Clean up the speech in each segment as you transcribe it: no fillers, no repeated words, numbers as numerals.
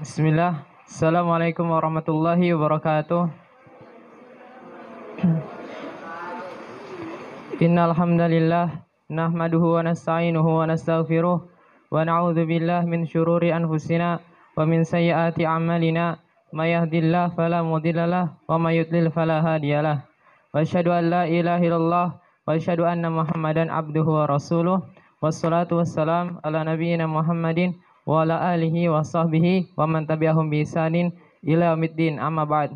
Bismillah. Assalamualaikum warahmatullahi wabarakatuh. Innal hamdalillah nahmaduhu wa nasta'inuhu wa nastaghfiruh wa na'udzu billahi min syururi anfusina wa min sayyiati a'malina may yahdihillahu fala mudhillalah wa may yudlil fala hadiyalah. Wa asyhadu an la ilaha illallah wa asyhadu anna Muhammadan abduhu wa rasuluh. Wassalatu wassalam ala nabiyyina Muhammadin wa ala alihi wa sahbihi wa man tabi'ahum bi ihsanin ila yaumiddin, amma ba'd.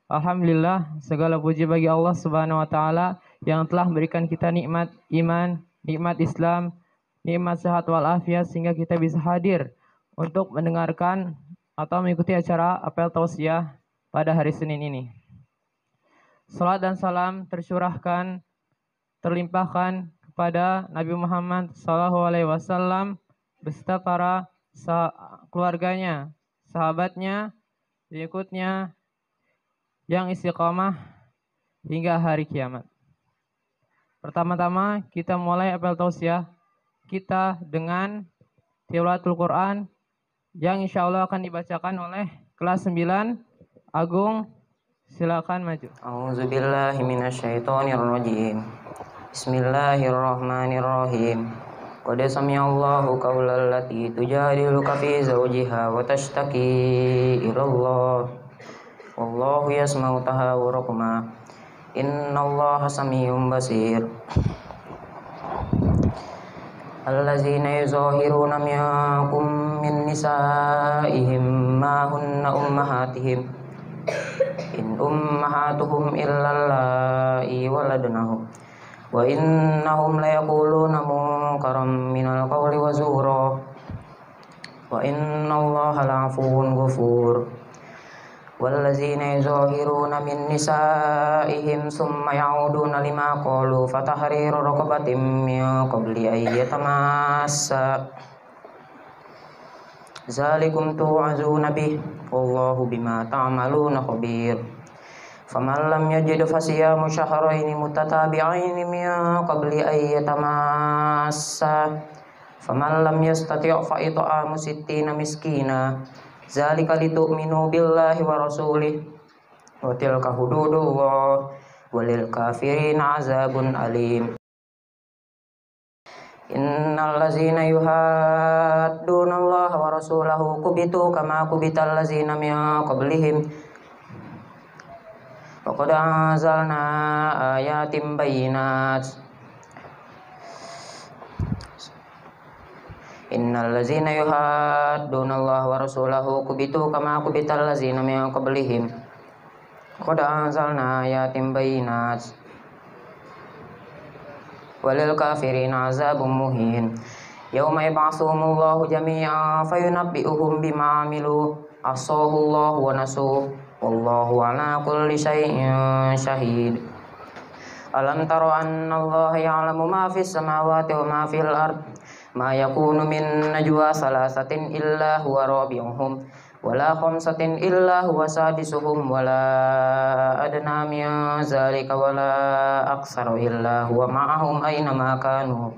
Alhamdulillah, segala puji bagi Allah Subhanahu wa taala yang telah memberikan kita nikmat iman, nikmat Islam, nikmat sehat walafiat sehingga kita bisa hadir untuk mendengarkan atau mengikuti acara apel tausiah pada hari Senin ini. Salat dan salam tercurahkan, terlimpahkan kepada Nabi Muhammad SAW beserta para keluarganya, sahabatnya, pengikutnya yang istiqamah hingga hari kiamat. Pertama-tama kita mulai apel tausiah kita dengan tilawatul Quran yang insya Allah akan dibacakan oleh kelas 9 Agung. Silakan maju. A'udzubillahi minasyaitonirrajim. Bismillahirrahmanirrahim. Qad sami'allahu qaulal lati tujadiluka fi zawjiha wa tashtaki ilallah. Wallahu yasma'u tahawurakuma. Innallaha sami'un basir. Allazina yuzahiruna minkum min nisa'ihim ma hunna ummahatihim. In ummahatuhum illallai waladnahum wa innahum layaquluna munkaram minal qawli wa zura wa innallaha la'afuwun ghafur. Wallazina yuzahiruna min nisa'ihim summa ya'uduna lima qalu fatahriru raqabatin min qabli ay yatamassa zalikum tu'azuna bih wallahu bima ta'maluna khabir. Faman lam yajid fasiyamu syahraini mutatabi'aini min qabli ay yatamassa faman lam yastati' fa it'amu sittina miskina zalika litu'minu billahi wa rasulih wa tilka hududullah walil kafirina azabun alim. Innal ladzina yuhadduna Allaha wa rasulahu kubitu kama kubital ladzina min qablihim wa qad anzalna ayatin bayyinat. Innal ladzina yuhadduna Allaha wa rasulahu kubitu kama kubital ladzina min qablihim wa qad anzalna ayatin bayyinat. Walil kafirina azabun muhin. Yauma yab'atsuhumullahu jami'an fayunabbi'uhum bima 'amilu ahsahullahu wa nasuh wallahu 'ala kulli syai'in syahid. Alam tara annallaha ya'lamu ma fis samawati wa ma fil ard ma yakunu min najwa salasatin illa huwa rabi'uhum wala khamsatin illa huwa sadisuhum wala adna min zalika wala aksaru illa huwa ma'ahum aina ma kanu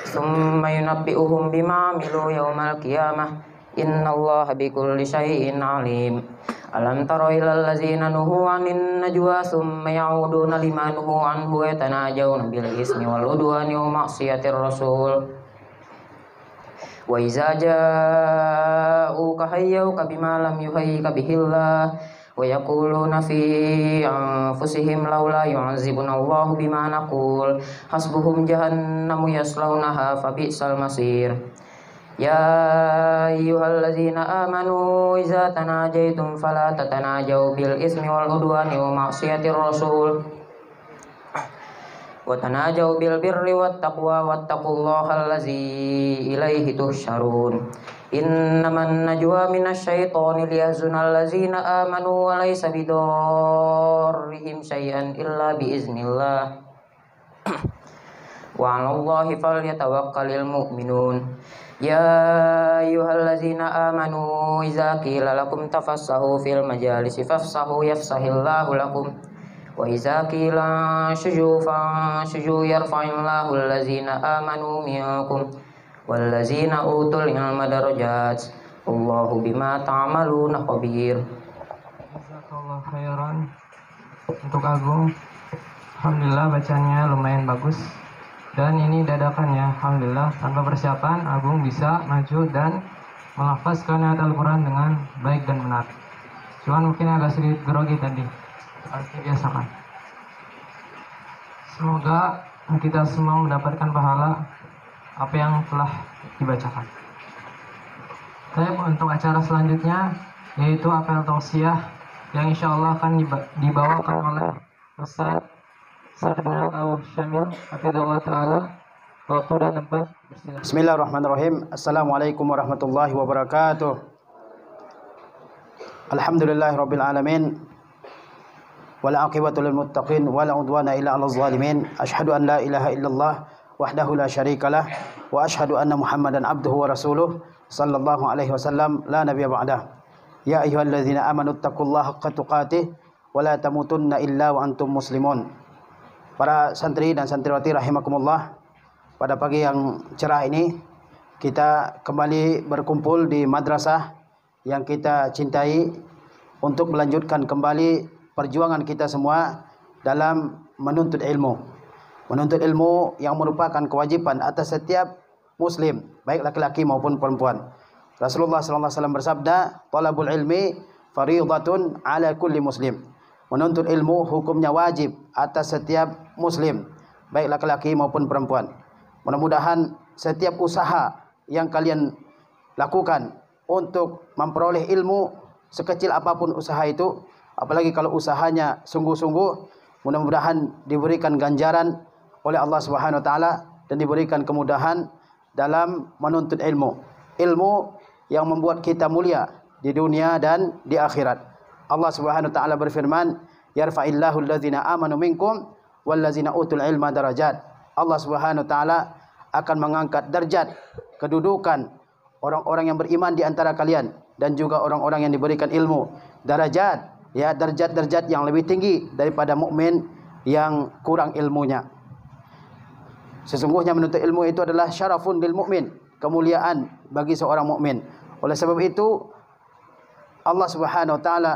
summa yunabbi'uhum bima 'amilu yawmal qiyamah innallaha bikulli syai'in 'alim. Alam tara ilal ladzina nuhu 'anin najwa summa ya'uduna lima nuhu 'anhu yatanajawna bil ismi wal udwani wa ma'siyatir rasul wa iza ja'uka hayyuka bima lam yuhayyika bihillah wa yaquluna fi anfusihim laula yu'adzibuna Allahu bima naqul hasbuhum jahannamu yaslaunaha fabi'sal masir. Ya ayyuhallazina amanu iza tanajaitum fala tatanajaw bil ismi wal udwani wa ma'siyatir rasul wa tanajaw bil birri wat taqwa wattaqullaha allazi ilaihi tuhsyarun. Innaman najwa minasyaitoni liyahzunal ladzina amanu wa laysa bidarrihim syai'an illa biiznillah wa 'alallahi falyatawakkalul mu'minun. Ya ayyuhallazina amanu iza qila lakum tafassahu fil majalisi fafsahu yafsahillahu lakum wa iza qila syuju fanshuju yarfa'illahu allazina amanu minkum wallazina utul ilma darajat. Allahu bima ta'maluna khabir. Jazakallah khairan untuk Agung. Alhamdulillah bacanya lumayan bagus. Dan ini dadakan ya, alhamdulillah tanpa persiapan Agung bisa maju dan melafazkan ayat Al-Quran dengan baik dan benar. Cuman mungkin agak sedikit grogi tadi, harus dibiasakan. Semoga kita semua mendapatkan pahala apa yang telah dibacakan. Tapi untuk acara selanjutnya yaitu apel tausiah yang insya Allah akan dibawakan oleh Ustaz Sardinal Abu Syamil Hafizahullah Ta'ala. Waktu dan tempat bersilakan. Bismillahirrahmanirrahim. Assalamualaikum warahmatullahi wabarakatuh. Alhamdulillahirabbil alamin. Wal aqibatu lil muttaqin wala udwana illa 'alal zalimin. Asyhadu an la ilaha illallah wahdahu la syarikalah wa asyhadu anna Muhammadan abduhu wa rasuluh sallallahu alaihi wasallam la nabiyya ba'dah. Ya ayyuhalladzina amanu taqullaha haqqa tuqatih wa la tamutunna illa wa antum muslimun. Para santri dan santriwati rahimakumullah, pada pagi yang cerah ini kita kembali berkumpul di madrasah yang kita cintai untuk melanjutkan kembali perjuangan kita semua dalam menuntut ilmu. Menuntut ilmu yang merupakan kewajiban atas setiap muslim, baik laki-laki maupun perempuan. Rasulullah sallallahu alaihi wasallam bersabda, "Talabul ilmi fardhatun 'ala kulli muslim." Menuntut ilmu hukumnya wajib atas setiap muslim, baik laki-laki maupun perempuan. Mudah-mudahan setiap usaha yang kalian lakukan untuk memperoleh ilmu, sekecil apapun usaha itu, apalagi kalau usahanya sungguh-sungguh, mudah-mudahan diberikan ganjaran oleh Allah Subhanahu wa taala dan diberikan kemudahan dalam menuntut ilmu. Ilmu yang membuat kita mulia di dunia dan di akhirat. Allah Subhanahu wa taala berfirman, "Yarfa'illahu alladzina amanu minkum walladzina utul ilma darajat." Allah Subhanahu wa taala akan mengangkat derajat kedudukan orang-orang yang beriman di antara kalian dan juga orang-orang yang diberikan ilmu. Derajat, ya, derajat-derajat yang lebih tinggi daripada mukmin yang kurang ilmunya. Sesungguhnya menuntut ilmu itu adalah syarafun lil mukmin, kemuliaan bagi seorang mukmin. Oleh sebab itu Allah Subhanahu wa taala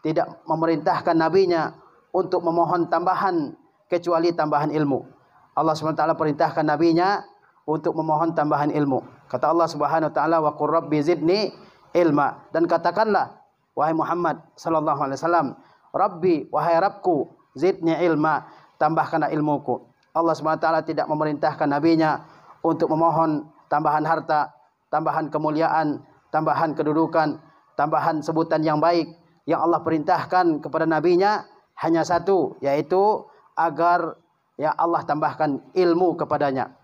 tidak memerintahkan nabinya untuk memohon tambahan kecuali tambahan ilmu. Allah Subhanahu wa taala perintahkan nabinya untuk memohon tambahan ilmu. Kata Allah Subhanahu wa taala, "Wa qur rabbi zidni ilma." Dan katakanlah wahai Muhammad sallallahu alaihi wasallam, "Rabbi, wahai Rabbku, zidni ilma, tambahkanlah ilmuku." Allah Subhanahu wa taala tidak memerintahkan nabinya untuk memohon tambahan harta, tambahan kemuliaan, tambahan kedudukan, tambahan sebutan yang baik. Yang Allah perintahkan kepada nabinya hanya satu, yaitu agar ya Allah tambahkan ilmu kepadanya.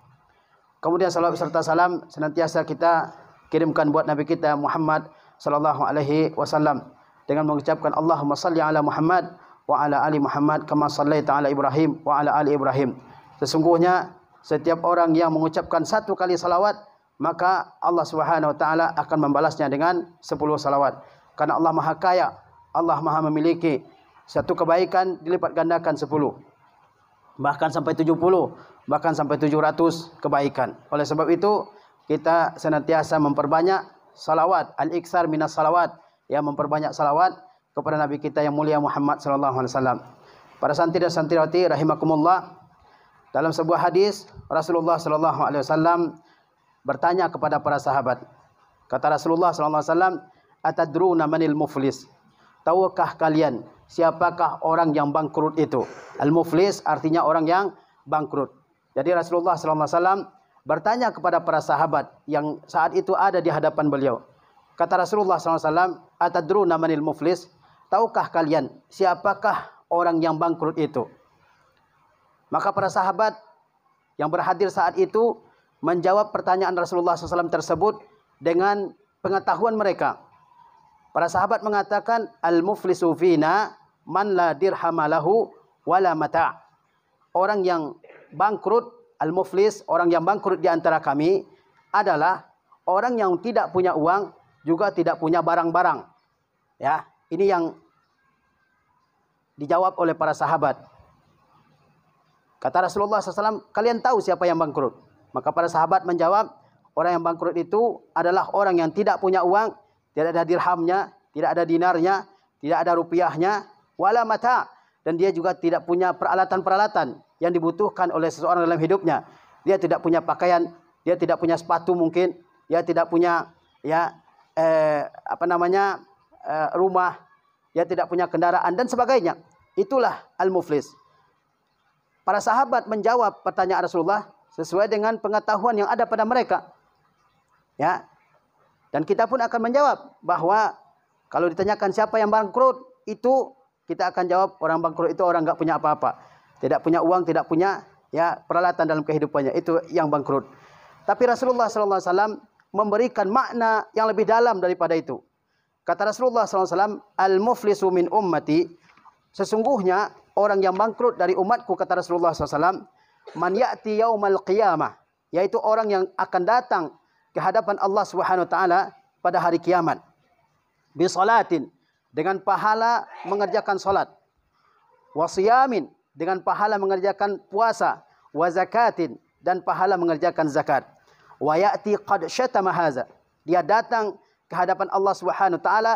Kemudian salawat serta salam senantiasa kita kirimkan buat Nabi kita Muhammad sallallahu alaihi wasallam dengan mengucapkan Allahumma salli ala Muhammad wa ala ali Muhammad kama sallaita ala Ibrahim wa ala ali Ibrahim. Sesungguhnya setiap orang yang mengucapkan satu kali salawat, maka Allah Subhanahu wa taala akan membalasnya dengan 10 salawat. Karena Allah Maha Kaya, Allah Maha memiliki satu kebaikan dilipat gandakan 10. Bahkan sampai 70, bahkan sampai 700 kebaikan. Oleh sebab itu, kita senantiasa memperbanyak salawat, al-iksar minas salawat, yang memperbanyak salawat kepada Nabi kita yang mulia Muhammad sallallahu alaihi wasallam. Para santri dan santriwati rahimakumullah, dalam sebuah hadis Rasulullah sallallahu alaihi wasallam bertanya kepada para sahabat. Kata Rasulullah sallallahu alaihi wasallam, "Atadruna manil muflis?" Tahukah kalian siapakah orang yang bangkrut itu? Al-muflis artinya orang yang bangkrut. Jadi Rasulullah sallallahu alaihi wasallam bertanya kepada para sahabat yang saat itu ada di hadapan beliau. Kata Rasulullah sallallahu alaihi wasallam, "Atadruna manil muflis?" Tahukah kalian siapakah orang yang bangkrut itu? Maka para sahabat yang berhadir saat itu menjawab pertanyaan Rasulullah SAW tersebut dengan pengetahuan mereka. Para sahabat mengatakan, "Al-muflisu fina man la dirhamalahu wala mata'." Orang yang bangkrut, al-muflis, orang yang bangkrut di antara kami adalah orang yang tidak punya uang, juga tidak punya barang-barang. Ya, ini yang dijawab oleh para sahabat. Kata Rasulullah SAW, "Kalian tahu siapa yang bangkrut?" Maka para sahabat menjawab, Orang yang bangkrut itu adalah orang yang tidak punya uang, tidak ada dirhamnya, tidak ada dinarnya, tidak ada rupiahnya, wala mata, dan dia juga tidak punya peralatan-peralatan yang dibutuhkan oleh seseorang dalam hidupnya. Dia tidak punya pakaian, dia tidak punya sepatu mungkin, dia tidak punya rumah, dia tidak punya kendaraan dan sebagainya. Itulah al-muflis. Para sahabat menjawab pertanyaan Rasulullah sesuai dengan pengetahuan yang ada pada mereka. Ya. Dan kita pun akan menjawab bahwa kalau ditanyakan siapa yang bangkrut, itu kita akan jawab orang bangkrut itu orang enggak punya apa-apa. Tidak punya uang, tidak punya peralatan dalam kehidupannya. Itu yang bangkrut. Tapi Rasulullah SAW memberikan makna yang lebih dalam daripada itu. Kata Rasulullah SAW, al-muflisu min ummati, sesungguhnya orang yang bangkrut dari umatku, kata Rasulullah SAW, man ya'ti yaumal qiyamah, yaitu orang yang akan datang ke hadapan Allah Subhanahu wa taala pada hari kiamat. Bi salatin, dengan pahala mengerjakan salat. Wa siyamin, dengan pahala mengerjakan puasa. Wa zakatin, dan pahala mengerjakan zakat. Wa ya'ti qad syatama haza, dia datang ke hadapan Allah Subhanahu wa taala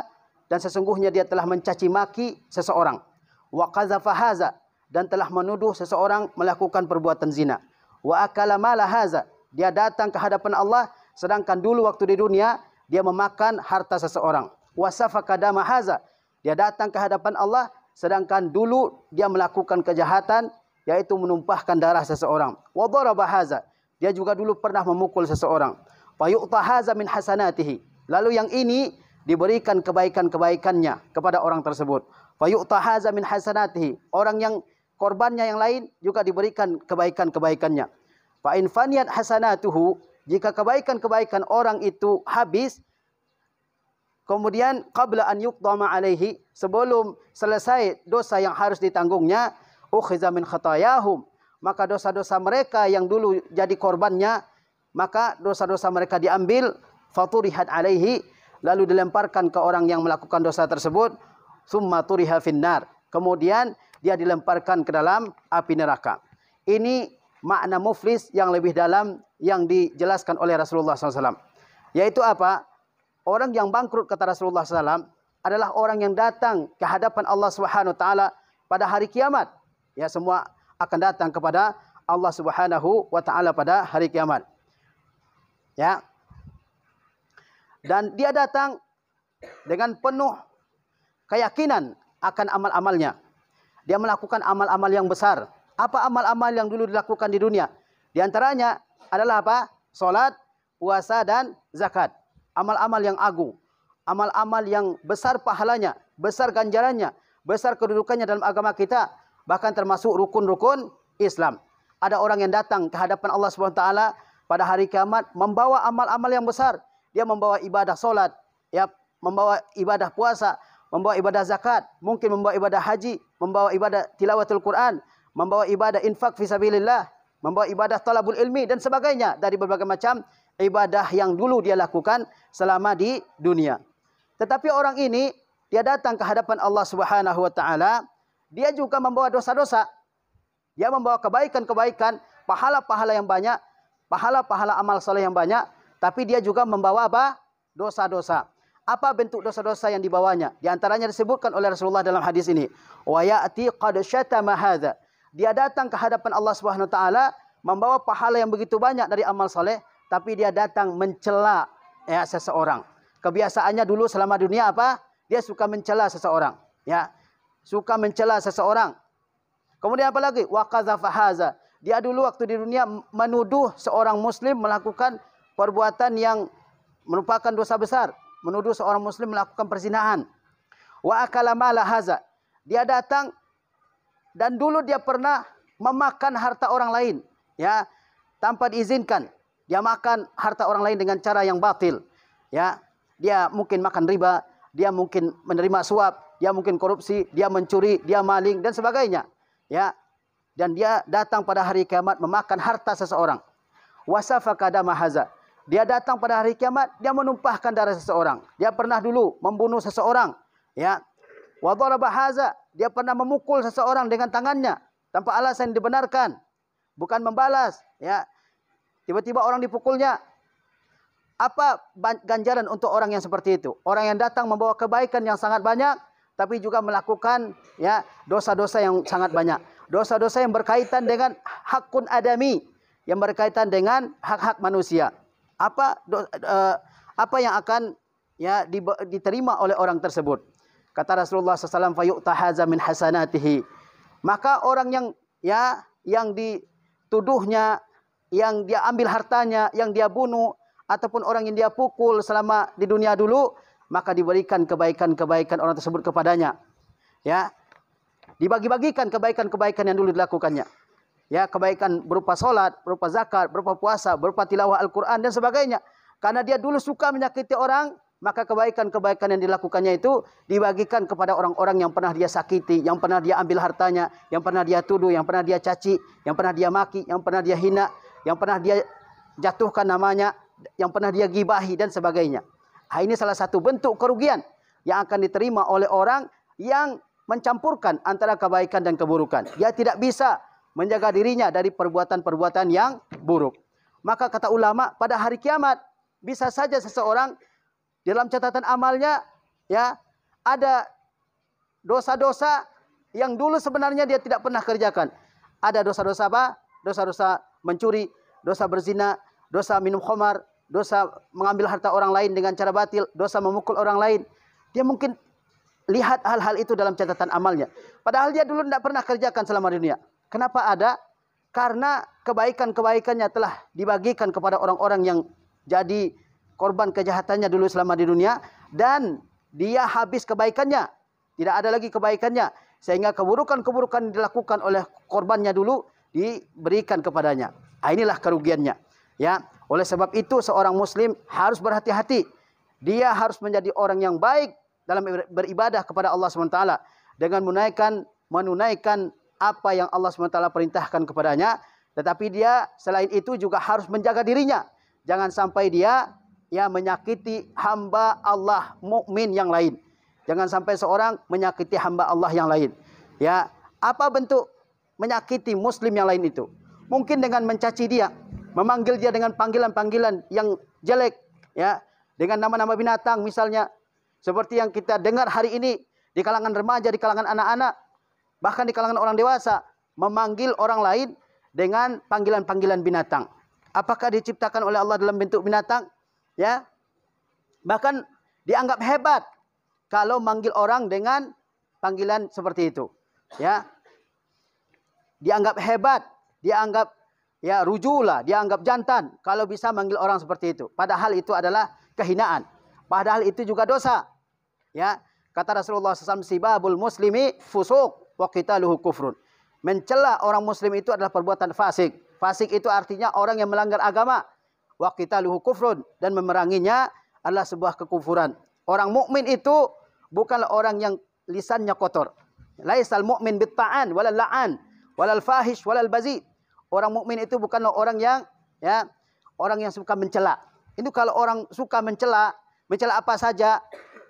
dan sesungguhnya dia telah mencaci maki seseorang. Wa qazafa haza, dan telah menuduh seseorang melakukan perbuatan zina. Wa akala mala haza, dia datang ke hadapan Allah sedangkan dulu waktu di dunia dia memakan harta seseorang. Wa safaka dama haza, dia datang ke hadapan Allah sedangkan dulu dia melakukan kejahatan yaitu menumpahkan darah seseorang. Wa daraba haza, dia juga dulu pernah memukul seseorang. Fa yu'ta haza min hasanatihi, lalu yang ini diberikan kebaikan-kebaikannya kepada orang tersebut. Fa yu'ta haza min hasanatihi, orang yang korbannya yang lain juga diberikan kebaikan-kebaikannya. Fa in faniyat hasanatuhu, jika kebaikan-kebaikan orang itu habis, kemudian qabla an yuqdama alaihi, sebelum selesai dosa yang harus ditanggungnya, ukhiza min khatayahum, maka dosa-dosa mereka yang dulu jadi korbannya, maka dosa-dosa mereka diambil, faturihat alaihi, lalu dilemparkan ke orang yang melakukan dosa tersebut, summa turiha finnar, kemudian dia dilemparkan ke dalam api neraka. Ini makna muflis yang lebih dalam yang dijelaskan oleh Rasulullah SAW. Yaitu apa? Orang yang bangkrut, kata Rasulullah SAW, adalah orang yang datang ke hadapan Allah Subhanahu wa taala pada hari kiamat. Ya, semua akan datang kepada Allah Subhanahu wa taala pada hari kiamat. Ya. Dan dia datang dengan penuh keyakinan akan amal-amalnya. Dia melakukan amal-amal yang besar. Apa amal-amal yang dulu dilakukan di dunia? Di antaranya adalah apa? Salat, puasa dan zakat. Amal-amal yang agung. Amal-amal yang besar pahalanya, besar ganjarannya, besar kedudukannya dalam agama kita, bahkan termasuk rukun-rukun Islam. Ada orang yang datang ke hadapan Allah SWT pada hari kiamat membawa amal-amal yang besar. Dia membawa ibadah solat, ya, membawa ibadah puasa, membawa ibadah zakat, mungkin membawa ibadah haji, membawa ibadah tilawatul Quran, membawa ibadah infak fisabilillah, membawa ibadah talabul ilmi dan sebagainya dari berbagai macam ibadah yang dulu dia lakukan selama di dunia. Tetapi orang ini dia datang ke hadapan Allah Subhanahu wa taala, dia juga membawa dosa-dosa. Dia membawa kebaikan-kebaikan, pahala-pahala yang banyak, pahala-pahala amal saleh yang banyak, tapi dia juga membawa apa? Dosa-dosa. Apa bentuk dosa-dosa yang dibawanya? Di antaranya disebutkan oleh Rasulullah dalam hadis ini. Wa ya'ti qad syatama hadza. Dia datang ke hadapan Allah Subhanahu wa taala membawa pahala yang begitu banyak dari amal saleh, tapi dia datang mencela seseorang. Kebiasaannya dulu selama dunia apa? Dia suka mencela seseorang, ya. Suka mencela seseorang. Kemudian apa lagi? Wa qazafa hadza. Dia dulu waktu di dunia menuduh seorang muslim melakukan perbuatan yang merupakan dosa besar. Menuduh seorang muslim melakukan perzinahan. Wa akala mala haza. Dia datang dan dulu dia pernah memakan harta orang lain, ya, tanpa diizinkan. Dia makan harta orang lain dengan cara yang batil, ya. Dia mungkin makan riba, dia mungkin menerima suap, dia mungkin korupsi, dia mencuri, dia maling dan sebagainya, ya. Dan dia datang pada hari kiamat memakan harta seseorang. Wasafaka dama haza. Dia datang pada hari kiamat, dia menumpahkan darah seseorang. Dia pernah dulu membunuh seseorang, ya. Wa daraba haza, dia pernah memukul seseorang dengan tangannya tanpa alasan dibenarkan, bukan membalas, ya. Tiba-tiba orang dipukulnya. Apa ganjaran untuk orang yang seperti itu? Orang yang datang membawa kebaikan yang sangat banyak, tapi juga melakukan ya dosa-dosa yang sangat banyak. Dosa-dosa yang berkaitan dengan hakun adami, yang berkaitan dengan hak-hak manusia. Apa yang akan ya diterima oleh orang tersebut? Kata Rasulullah SAW, "Fayu'ta haza min hasanatihi." Maka orang yang dituduhnya, yang dia ambil hartanya, yang dia bunuh, ataupun orang yang dia pukul selama di dunia dulu, maka diberikan kebaikan-kebaikan orang tersebut kepadanya. Ya, dibagi-bagikan kebaikan-kebaikan yang dulu dilakukannya. Ya, kebaikan berupa salat, berupa zakat, berupa puasa, berupa tilawah Al-Quran dan sebagainya. Karena dia dulu suka menyakiti orang, maka kebaikan-kebaikan yang dilakukannya itu dibagikan kepada orang-orang yang pernah dia sakiti, yang pernah dia ambil hartanya, yang pernah dia tuduh, yang pernah dia caci, yang pernah dia maki, yang pernah dia hina, yang pernah dia jatuhkan namanya, yang pernah dia gibahi dan sebagainya. Ini salah satu bentuk kerugian yang akan diterima oleh orang yang mencampurkan antara kebaikan dan keburukan. Dia tidak bisa menjaga dirinya dari perbuatan-perbuatan yang buruk. Maka kata ulama, pada hari kiamat bisa saja seseorang dalam catatan amalnya ya ada dosa-dosa yang dulu sebenarnya dia tidak pernah kerjakan. Ada dosa-dosa apa? Dosa-dosa mencuri, dosa berzina, dosa minum khamar, dosa mengambil harta orang lain dengan cara batil, dosa memukul orang lain. Dia mungkin lihat hal-hal itu dalam catatan amalnya. Padahal dia dulu tidak pernah kerjakan selama dunia. Kenapa ada? Karena kebaikan-kebaikannya telah dibagikan kepada orang-orang yang jadi korban kejahatannya dulu selama di dunia. Dan dia habis kebaikannya. Tidak ada lagi kebaikannya. Sehingga keburukan-keburukan yang dilakukan oleh korbannya dulu diberikan kepadanya. Inilah kerugiannya. Ya, oleh sebab itu seorang muslim harus berhati-hati. Dia harus menjadi orang yang baik dalam beribadah kepada Allah SWT dengan menunaikan apa yang Allah SWT perintahkan kepadanya. Tetapi dia selain itu juga harus menjaga dirinya. Jangan sampai dia menyakiti hamba Allah mukmin yang lain. Jangan sampai seorang menyakiti hamba Allah yang lain. Ya, apa bentuk menyakiti muslim yang lain itu? Mungkin dengan mencaci dia, memanggil dia dengan panggilan-panggilan yang jelek, ya, dengan nama-nama binatang misalnya, seperti yang kita dengar hari ini di kalangan remaja, di kalangan anak-anak, bahkan di kalangan orang dewasa, memanggil orang lain dengan panggilan-panggilan binatang. Apakah diciptakan oleh Allah dalam bentuk binatang? Ya, bahkan dianggap hebat kalau manggil orang dengan panggilan seperti itu. Ya, dianggap hebat, dianggap rujula, dianggap jantan kalau bisa manggil orang seperti itu. Padahal itu adalah kehinaan. Padahal itu juga dosa. Ya, kata Rasulullah SAW, sibabul muslimi fusuq wa qitaluhu kufrun. Mencela orang muslim itu adalah perbuatan fasik. Fasik itu artinya orang yang melanggar agama. Wa qitaluhu kufrun, dan memeranginya adalah sebuah kekufuran. Orang mukmin itu bukanlah orang yang lisannya kotor. Laisal mu'min bitta'an walal la'an walal fahish walal bazi. Orang mukmin itu bukanlah orang yang orang yang suka mencela. Itu kalau orang suka mencela apa saja,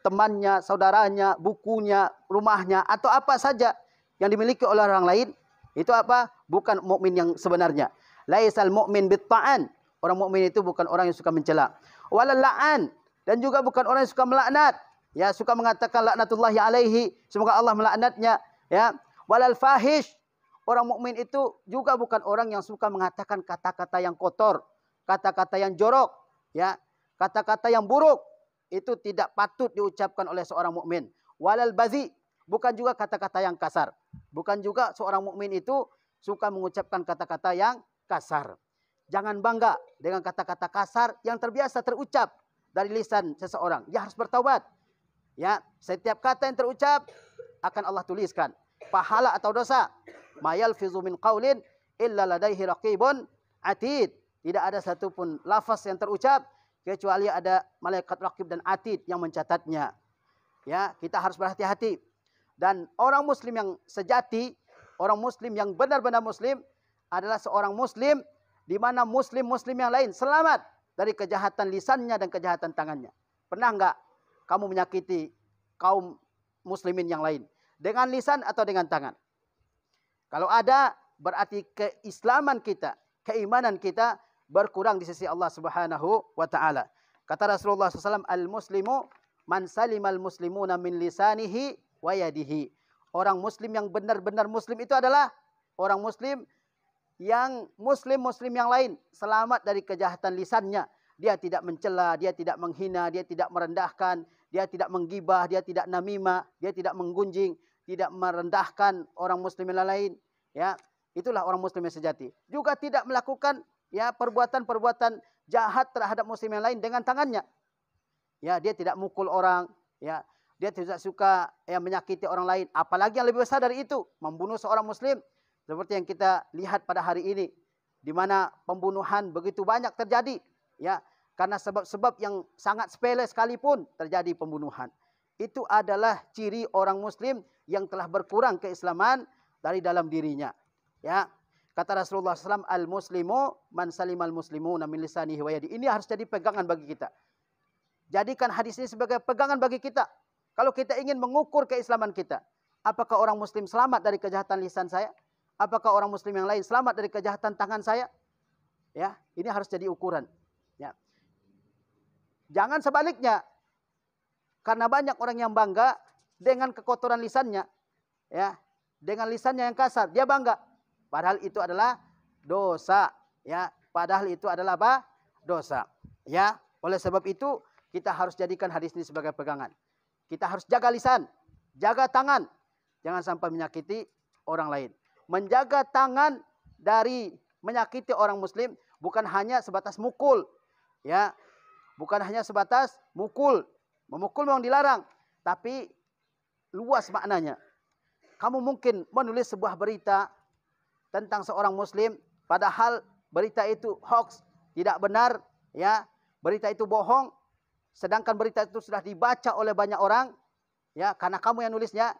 temannya, saudaranya, bukunya, rumahnya, atau apa saja yang dimiliki oleh orang lain, itu apa? Bukan mukmin yang sebenarnya. Laisal mu'min bitta'an. Orang mukmin itu bukan orang yang suka mencela. Walal la'an, dan juga bukan orang yang suka melaknat. Ya, suka mengatakan laknatullahi alaihi, semoga Allah melaknatnya, ya. Walal fahish. Orang mukmin itu juga bukan orang yang suka mengatakan kata-kata yang kotor, kata-kata yang jorok, ya. Kata-kata yang buruk. Itu tidak patut diucapkan oleh seorang mukmin. Walal bazi, bukan juga kata-kata yang kasar. Bukan juga seorang mukmin itu suka mengucapkan kata-kata yang kasar. Jangan bangga dengan kata-kata kasar yang terbiasa terucap dari lisan seseorang. Dia harus bertaubat. Ya, setiap kata yang terucap akan Allah tuliskan pahala atau dosa. Ma yalfizu min qaulin illa ladaihi raqibun atid. Tidak ada satupun lafaz yang terucap kecuali ada malaikat raqib dan atid yang mencatatnya. Ya, kita harus berhati-hati. Dan orang muslim yang sejati, orang muslim yang benar-benar muslim adalah seorang muslim di mana muslim-muslim yang lain selamat dari kejahatan lisannya dan kejahatan tangannya. Pernah enggak kamu menyakiti kaum muslimin yang lain dengan lisan atau dengan tangan? Kalau ada, berarti keislaman kita, keimanan kita berkurang di sisi Allah Subhanahu wa taala. Kata Rasulullah SAW, al-muslimu man salimal muslimuna min lisanihi wa yadihi. Orang muslim yang benar-benar muslim itu adalah orang muslim yang muslim-muslim yang lain selamat dari kejahatan lisannya. Dia tidak mencela, dia tidak menghina, dia tidak merendahkan, dia tidak menggibah, dia tidak namimah, dia tidak menggunjing, tidak merendahkan orang muslim yang lain. Ya, itulah orang muslim yang sejati. Juga tidak melakukan ya perbuatan-perbuatan jahat terhadap muslim yang lain dengan tangannya. Ya, dia tidak mukul orang, ya. Dia tidak suka ya menyakiti orang lain. Apalagi yang lebih besar dari itu, membunuh seorang muslim seperti yang kita lihat pada hari ini, di mana pembunuhan begitu banyak terjadi, ya. Karena sebab-sebab yang sangat sepele sekalipun terjadi pembunuhan. Itu adalah ciri orang muslim yang telah berkurang keislaman dari dalam dirinya. Ya. Kata Rasulullah SAW, al-muslimu man salimal muslimuna min lisanihi wa yadihi. Ini harus jadi pegangan bagi kita. Jadikan hadis ini sebagai pegangan bagi kita. Kalau kita ingin mengukur keislaman kita, apakah orang muslim selamat dari kejahatan lisan saya? Apakah orang muslim yang lain selamat dari kejahatan tangan saya? Ya, ini harus jadi ukuran. Ya. Jangan sebaliknya. Karena banyak orang yang bangga dengan kekotoran lisannya, ya, dengan lisannya yang kasar, dia bangga. Padahal itu adalah dosa, ya. Padahal itu adalah apa? Dosa. Ya. Oleh sebab itu kita harus jadikan hadis ini sebagai pegangan. Kita harus jaga lisan, jaga tangan, jangan sampai menyakiti orang lain. Menjaga tangan dari menyakiti orang muslim bukan hanya sebatas mukul, ya. Bukan hanya sebatas mukul. Memukul memang dilarang, tapi luas maknanya. Kamu mungkin menulis sebuah berita tentang seorang muslim, padahal berita itu hoax, tidak benar, ya. Berita itu bohong, sedangkan berita itu sudah dibaca oleh banyak orang, ya, karena kamu yang nulisnya,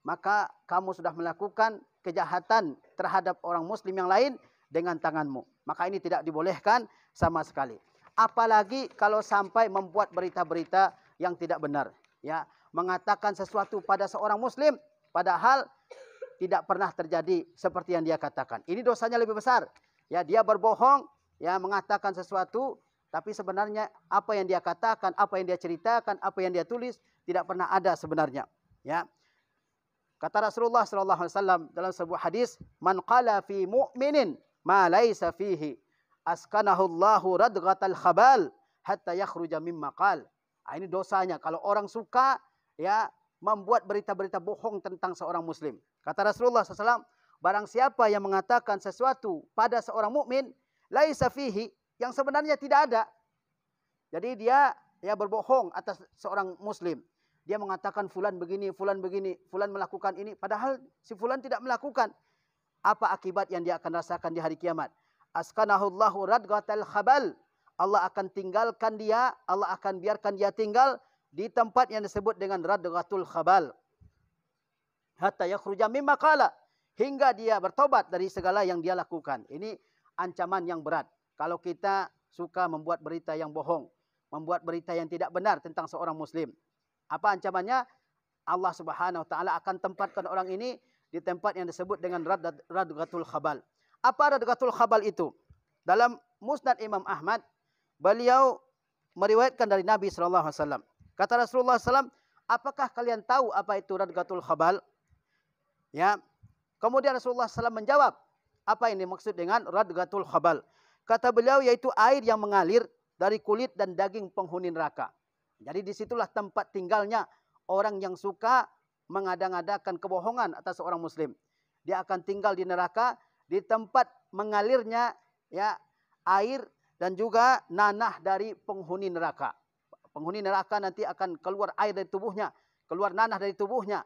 maka kamu sudah melakukan kejahatan terhadap orang muslim yang lain dengan tanganmu. Maka ini tidak dibolehkan sama sekali. Apalagi kalau sampai membuat berita-berita yang tidak benar, ya, mengatakan sesuatu pada seorang muslim padahal tidak pernah terjadi seperti yang dia katakan. Ini dosanya lebih besar. Ya, dia berbohong, ya, mengatakan sesuatu tapi sebenarnya apa yang dia katakan, apa yang dia ceritakan, apa yang dia tulis tidak pernah ada sebenarnya. Ya. Kata Rasulullah SAW dalam sebuah hadis, "Man qala fi mu'minin ma laisa fihi, askanahu Allahu radghatal khabal hatta yakhruja mimma qal." Ini dosanya kalau orang suka ya membuat berita-berita bohong tentang seorang muslim. Kata Rasulullah SAW, barang siapa yang mengatakan sesuatu pada seorang mukmin laisa fihi, yang sebenarnya tidak ada. Jadi dia ya berbohong atas seorang muslim. Dia mengatakan fulan begini, fulan melakukan ini. Padahal si fulan tidak melakukan. Apa akibat yang dia akan rasakan di hari kiamat? Askanahullahu radghatal khabal. Allah akan tinggalkan dia, Allah akan biarkan dia tinggal di tempat yang disebut dengan radghatul khabal. Hatta yakhruja mimma qala. Hingga dia bertobat dari segala yang dia lakukan. Ini ancaman yang berat. Kalau kita suka membuat berita yang bohong, membuat berita yang tidak benar tentang seorang muslim. Apa ancamannya? Allah Subhanahu wa taala akan tempatkan orang ini di tempat yang disebut dengan radghatul khabal. Apa radghatul khabal itu? Dalam Musnad Imam Ahmad, beliau meriwayatkan dari Nabi SAW. Kata Rasulullah SAW, apakah kalian tahu apa itu radghatul khabal? Ya. Kemudian Rasulullah SAW menjawab, apa yang dimaksud dengan radghatul khabal? Kata beliau, yaitu air yang mengalir dari kulit dan daging penghuni neraka. Jadi disitulah tempat tinggalnya orang yang suka mengada-ngadakan kebohongan atas seorang muslim. Dia akan tinggal di neraka, di tempat mengalirnya ya air dan juga nanah dari penghuni neraka. Penghuni neraka nanti akan keluar air dari tubuhnya, keluar nanah dari tubuhnya.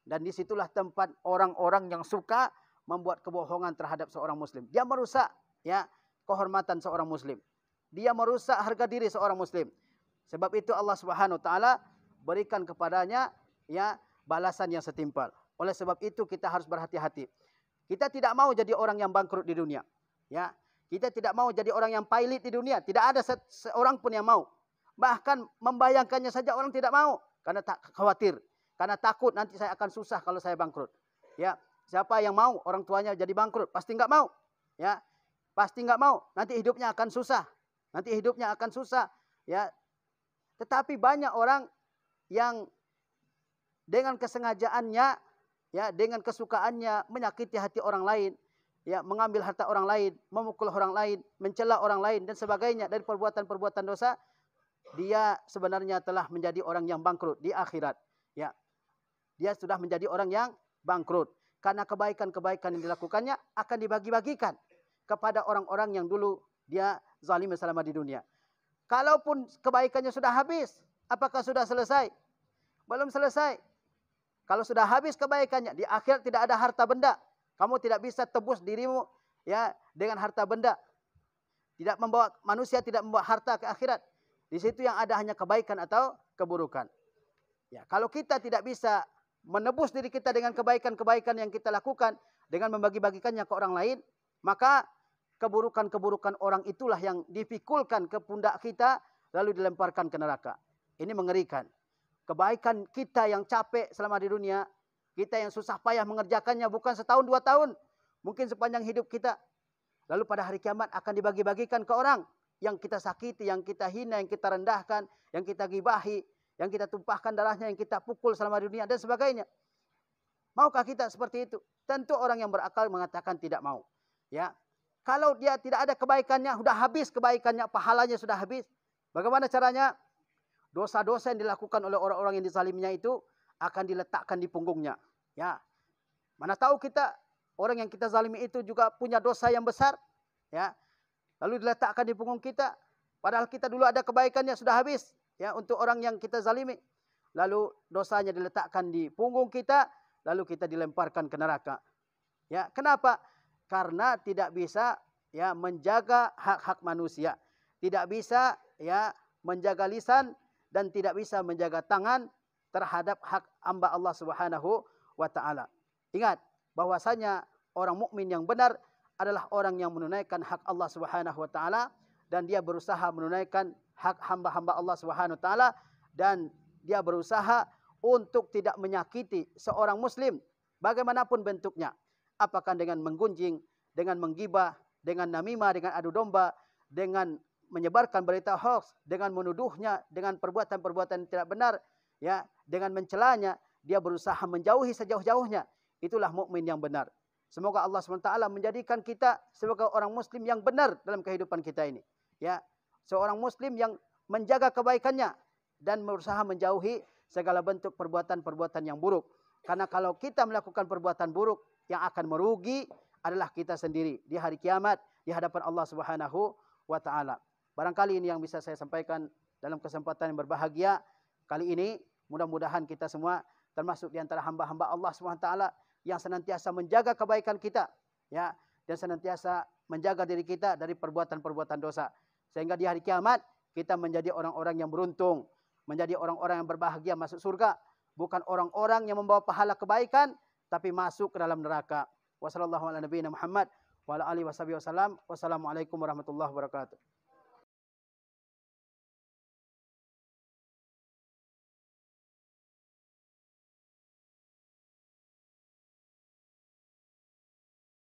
Dan disitulah tempat orang-orang yang suka membuat kebohongan terhadap seorang muslim. Dia merusak ya kehormatan seorang muslim. Dia merusak harga diri seorang muslim. Sebab itu Allah Subhanahu wa taala berikan kepadanya ya balasan yang setimpal. Oleh sebab itu kita harus berhati-hati. Kita tidak mau jadi orang yang bangkrut di dunia. Ya, kita tidak mau jadi orang yang pailit di dunia. Tidak ada seorang pun yang mau. Bahkan membayangkannya saja orang tidak mau karena tak khawatir, karena takut nanti saya akan susah kalau saya bangkrut. Ya, siapa yang mau orang tuanya jadi bangkrut? Pasti enggak mau. Ya, pasti enggak mau. Nanti hidupnya akan susah. Nanti hidupnya akan susah. Ya, Tetapi banyak orang yang dengan kesengajaannya, ya, dengan kesukaannya menyakiti hati orang lain, ya, mengambil harta orang lain, memukul orang lain, mencela orang lain dan sebagainya dari perbuatan-perbuatan dosa, dia sebenarnya telah menjadi orang yang bangkrut di akhirat. Ya, dia sudah menjadi orang yang bangkrut karena kebaikan-kebaikan yang dilakukannya akan dibagi-bagikan kepada orang-orang yang dulu dia zalim selama di dunia. Kalaupun kebaikannya sudah habis, apakah sudah selesai? Belum selesai. Kalau sudah habis kebaikannya, di akhirat tidak ada harta benda. Kamu tidak bisa tebus dirimu, ya, dengan harta benda. Tidak membawa, manusia tidak membawa harta ke akhirat. Di situ yang ada hanya kebaikan atau keburukan. Ya, kalau kita tidak bisa menebus diri kita dengan kebaikan-kebaikan yang kita lakukan dengan membagi-bagikannya ke orang lain, maka keburukan-keburukan orang itulah yang dipikulkan ke pundak kita lalu dilemparkan ke neraka. Ini mengerikan. Kebaikan kita yang capek selama di dunia, kita yang susah payah mengerjakannya bukan setahun 2 tahun, mungkin sepanjang hidup kita. Lalu pada hari kiamat akan dibagi-bagikan ke orang yang kita sakiti, yang kita hina, yang kita rendahkan, yang kita gibahi, yang kita tumpahkan darahnya, yang kita pukul selama di dunia dan sebagainya. Maukah kita seperti itu? Tentu orang yang berakal mengatakan tidak mau. Ya, kalau dia tidak ada kebaikannya, sudah habis kebaikannya, pahalanya sudah habis. Bagaimana caranya? Dosa-dosa yang dilakukan oleh orang-orang yang dizalimnya itu akan diletakkan di punggungnya. Ya, mana tahu kita orang yang kita zalimi itu juga punya dosa yang besar. Ya, lalu diletakkan di punggung kita. Padahal kita dulu ada kebaikannya sudah habis. Ya, untuk orang yang kita zalimi. Lalu dosanya diletakkan di punggung kita, lalu kita dilemparkan ke neraka. Ya, kenapa? Karena tidak bisa, ya, menjaga hak-hak manusia. Tidak bisa, ya, menjaga lisan dan tidak bisa menjaga tangan terhadap hak hamba Allah Subhanahu wa taala. Ingat bahwasanya orang mukmin yang benar adalah orang yang menunaikan hak Allah Subhanahu wa taala dan dia berusaha menunaikan hak hamba-hamba Allah Subhanahu wa taala dan dia berusaha untuk tidak menyakiti seorang muslim bagaimanapun bentuknya. Apakah dengan menggunjing, dengan menggibah, dengan namimah, dengan adu domba, dengan menyebarkan berita hoax, dengan menuduhnya, dengan perbuatan-perbuatan tidak benar, ya, dengan mencelanya, dia berusaha menjauhi sejauh-jauhnya. Itulah mukmin yang benar. Semoga Allah SWT menjadikan kita sebagai orang muslim yang benar dalam kehidupan kita ini. Ya, seorang muslim yang menjaga kebaikannya dan berusaha menjauhi segala bentuk perbuatan-perbuatan yang buruk. Karena kalau kita melakukan perbuatan buruk, yang akan merugi adalah kita sendiri di hari kiamat di hadapan Allah Subhanahu wa taala. Barangkali ini yang bisa saya sampaikan dalam kesempatan yang berbahagia kali ini. Mudah-mudahan kita semua termasuk di antara hamba-hamba Allah SWT yang senantiasa menjaga kebaikan kita, ya, dan senantiasa menjaga diri kita dari perbuatan-perbuatan dosa. Sehingga di hari kiamat kita menjadi orang-orang yang beruntung, menjadi orang-orang yang berbahagia masuk surga, bukan orang-orang yang membawa pahala kebaikan tapi masuk ke dalam neraka. Wassalamualaikum warahmatullahi wabarakatuh.